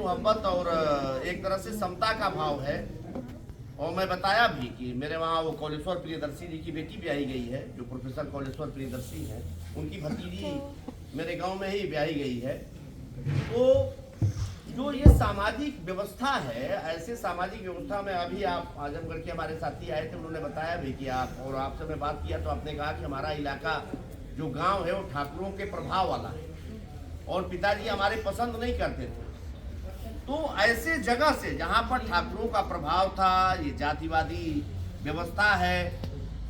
मोहब्बत और एक तरह से समता का भाव है। और मैं बताया भी कि मेरे वहाँ वो कौलेश्वर प्रियदर्शी जी की बेटी ब्याही गई है, जो प्रोफेसर कौलेश्वर प्रियदर्शी हैं, उनकी भतीजी मेरे गांव में ही ब्याही गई है। तो जो ये सामाजिक व्यवस्था है, ऐसे सामाजिक व्यवस्था में अभी आप आजमगढ़ के हमारे साथी आए थे, उन्होंने बताया भी कि आप और आपसे मैं बात किया तो आपने कहा कि हमारा इलाका जो गांव है वो ठाकुरों के प्रभाव वाला है और पिताजी हमारे पसंद नहीं करते थे। तो ऐसे जगह से जहाँ पर ठाकुरों का प्रभाव था, ये जातिवादी व्यवस्था है,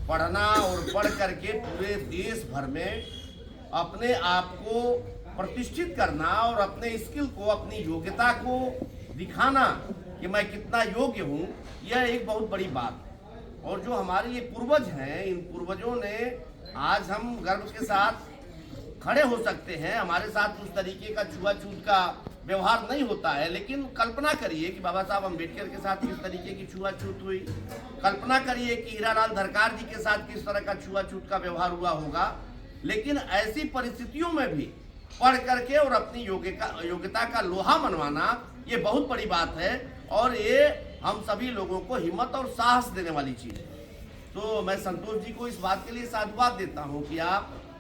पढ़ना और पढ़ करके पूरे देश भर में अपने आप को प्रतिष्ठित करना और अपने स्किल को, अपनी योग्यता को दिखाना कि मैं कितना योग्य हूँ, यह एक बहुत बड़ी बात है। और जो हमारे ये पूर्वज हैं, इन पूर्वजों ने आज हम गर्व के साथ खड़े हो सकते हैं। हमारे साथ उस तरीके का छुआछूत का व्यवहार नहीं होता है, लेकिन कल्पना करिए कि बाबा साहब अम्बेडकर के साथ किस तरीके की छुआछूत हुई। कल्पना करिए कि हीरालाल धरकार जी के साथ किस तरह का छुआछूत का व्यवहार हुआ होगा। लेकिन ऐसी परिस्थितियों में भी पढ़ करके और अपनी योग्यता का लोहा मनवाना ये बहुत बड़ी बात है और ये हम सभी लोगों को हिम्मत और साहस देने वाली चीज़ है। तो मैं संतोष जी को इस बात के लिए साधुवाद देता हूँ कि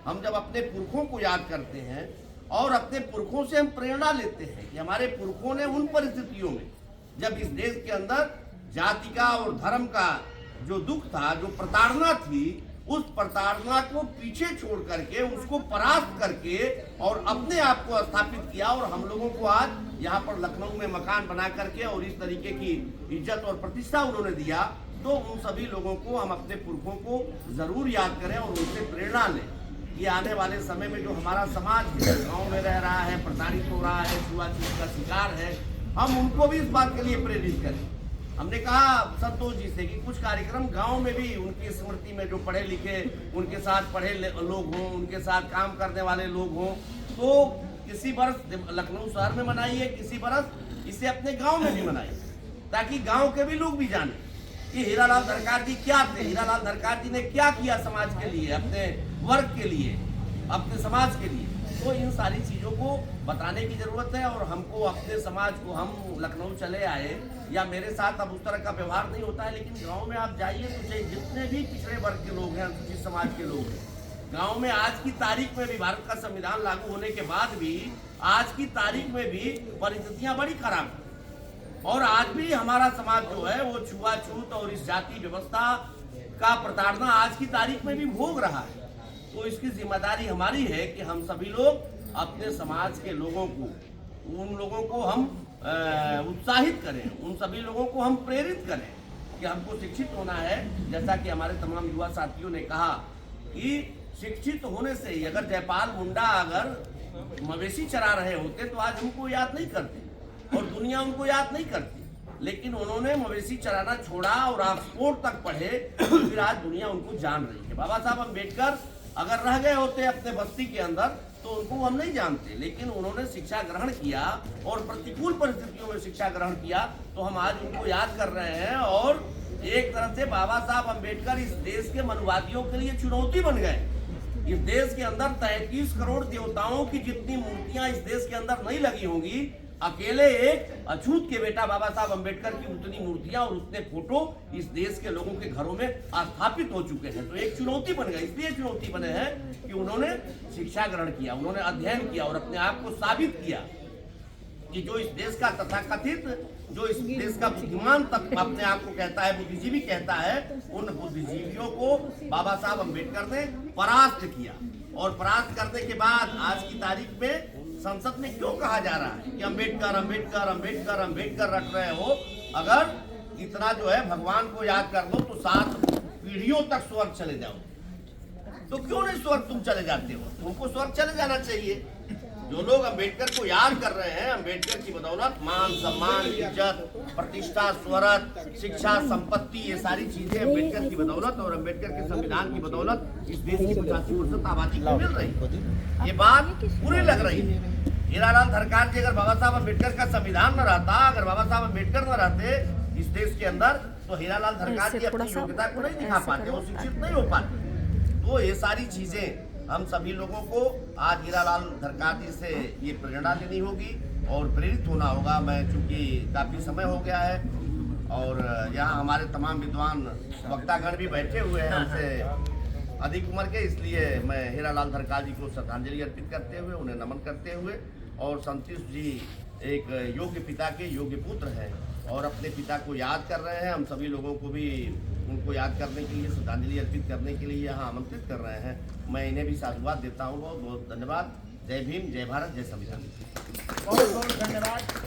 हम जब अपने पुरखों को याद करते हैं और अपने पुरखों से हम प्रेरणा लेते हैं कि हमारे पुरखों ने उन परिस्थितियों में जब इस देश के अंदर जाति का और धर्म का जो दुख था, जो प्रताड़ना थी, उस प्रताड़ना को पीछे छोड़ करके उसको परास्त करके और अपने आप को स्थापित किया और हम लोगों को आज यहाँ पर लखनऊ में मकान बना करके और इस तरीके की इज्जत और प्रतिष्ठा उन्होंने दिया। तो उन सभी लोगों को हम अपने पुरखों को जरूर याद करें और उनसे प्रेरणा लें कि आने वाले समय में जो हमारा समाज है, गाँव में रह रहा है, प्रताड़ित हो रहा है, छुआछूत का शिकार है, हम उनको भी इस बात के लिए प्रेरित करें। हमने कहा संतोष जी से कि कुछ कार्यक्रम गांव में भी उनकी स्मृति में जो पढ़े लिखे, उनके साथ पढ़े लोग हों, उनके साथ काम करने वाले लोग हों, तो किसी बरस लखनऊ शहर में मनाइए, किसी बरस इसे अपने गांव में भी मनाइए, ताकि गांव के भी लोग भी जानें कि हीरालाल धरकार जी क्या थे, हीरालाल धरकार जी ने क्या किया समाज के लिए, अपने वर्ग के लिए, अपने समाज के लिए। तो इन सारी चीज़ों को बताने की ज़रूरत है और हमको अपने समाज को, हम लखनऊ चले आए या मेरे साथ अब उस तरह का व्यवहार नहीं होता है, लेकिन गांव में आप जाइए तो जितने भी पिछड़े वर्ग के लोग हैं, अनुसूचित समाज के लोग हैं, गांव में आज की तारीख में भी, भारत का संविधान लागू होने के बाद भी, आज की तारीख में भी परिस्थितियाँ बड़ी खराब हैं और आज भी हमारा समाज जो है वो छुआछूत और इस जाति व्यवस्था का प्रताड़ना आज की तारीख में भी भोग रहा है। तो इसकी जिम्मेदारी हमारी है कि हम सभी लोग अपने समाज के लोगों को, उन लोगों को हम उत्साहित करें, उन सभी लोगों को हम प्रेरित करें कि हमको शिक्षित होना है। जैसा कि हमारे तमाम युवा साथियों ने कहा कि शिक्षित होने से ही, अगर जयपाल मुंडा अगर मवेशी चरा रहे होते तो आज हमको याद नहीं करते और दुनिया उनको याद नहीं करती, लेकिन उन्होंने मवेशी चराना छोड़ा और ऑक्सफोर्ड तक पढ़े, फिर आज दुनिया उनको जान रही है। बाबा साहब अम्बेडकर अगर रह गए होते अपने बस्ती के अंदर तो उनको हम नहीं जानते, लेकिन उन्होंने शिक्षा ग्रहण किया और प्रतिकूल परिस्थितियों में शिक्षा ग्रहण किया, तो हम आज उनको याद कर रहे हैं। और एक तरह से बाबा साहब अम्बेडकर इस देश के मनुवादियों के लिए चुनौती बन गए। इस देश के अंदर 33 करोड़ देवताओं की जितनी मूर्तियां इस देश के अंदर नहीं लगी होंगी, अकेले एक अछूत के बेटा बाबा साहब अम्बेडकर की उतनी मूर्तियां और उतने फोटो इस देश के लोगों के घरों में स्थापित हो चुके हैं। तो एक चुनौती बन गई, इसलिए चुनौती बने हैं कि उन्होंने शिक्षा ग्रहण किया, उन्होंने अध्ययन किया और अपने आप को साबित किया कि जो इस देश का तथाकथित, जो इस देश का बुद्धिमान तक अपने आप को कहता है, बुद्धिजीवी कहता है, उन बुद्धिजीवियों को बाबा साहब अम्बेडकर ने परास्त किया। और परास्त करने के बाद आज की तारीख में संसद में क्यों कहा जा रहा है कि अम्बेडकर अम्बेडकर अम्बेडकर अम्बेडकर रट रहे हो? अगर इतना जो है भगवान को याद कर लो तो 7 पीढ़ियों तक स्वर्ग चले जाओ, तो क्यों नहीं स्वर्ग तुम चले जाते हो? तुमको स्वर्ग चले जाना चाहिए। जो लोग अम्बेडकर को याद कर रहे हैं, अम्बेडकर की बदौलत मान सम्मान, इज्जत, प्रतिष्ठा, स्वरत, शिक्षा, संपत्ति, ये सारी चीजें अम्बेडकर की बदौलत और अम्बेडकर के संविधान की बदौलत इस देश की 85% आबादी को मिल रही है। ये बात पूरी लग रही है। हीरालाल धरकार जी, अगर बाबा साहब अम्बेडकर का संविधान न रहता, अगर बाबा साहब अम्बेडकर न रहते इस देश के अंदर, तो हीरालाल धरकार जी अपनी योग्यता को नहीं दिखा पाते, वो शिक्षित नहीं हो पाते। तो ये सारी चीजें हम सभी लोगों को आज हीरालाल धरकार जी से ये प्रेरणा लेनी होगी और प्रेरित होना होगा। मैं चूँकि काफ़ी समय हो गया है और यहाँ हमारे तमाम विद्वान वक्तागण भी बैठे हुए हैं उनसे अधिक उम्र के, इसलिए मैं हीरालाल धरकाल जी को श्रद्धांजलि अर्पित करते हुए, उन्हें नमन करते हुए, और संतोष जी एक योग्य पिता के योग्य पुत्र हैं और अपने पिता को याद कर रहे हैं। हम सभी लोगों को भी उनको याद करने के लिए, श्रद्धांजलि अर्पित करने के लिए यहाँ आमंत्रित कर रहे हैं। मैं इन्हें भी साधुवाद देता हूँ। बहुत बहुत धन्यवाद। जय भीम, जय भारत, जय संविधान। बहुत बहुत धन्यवाद।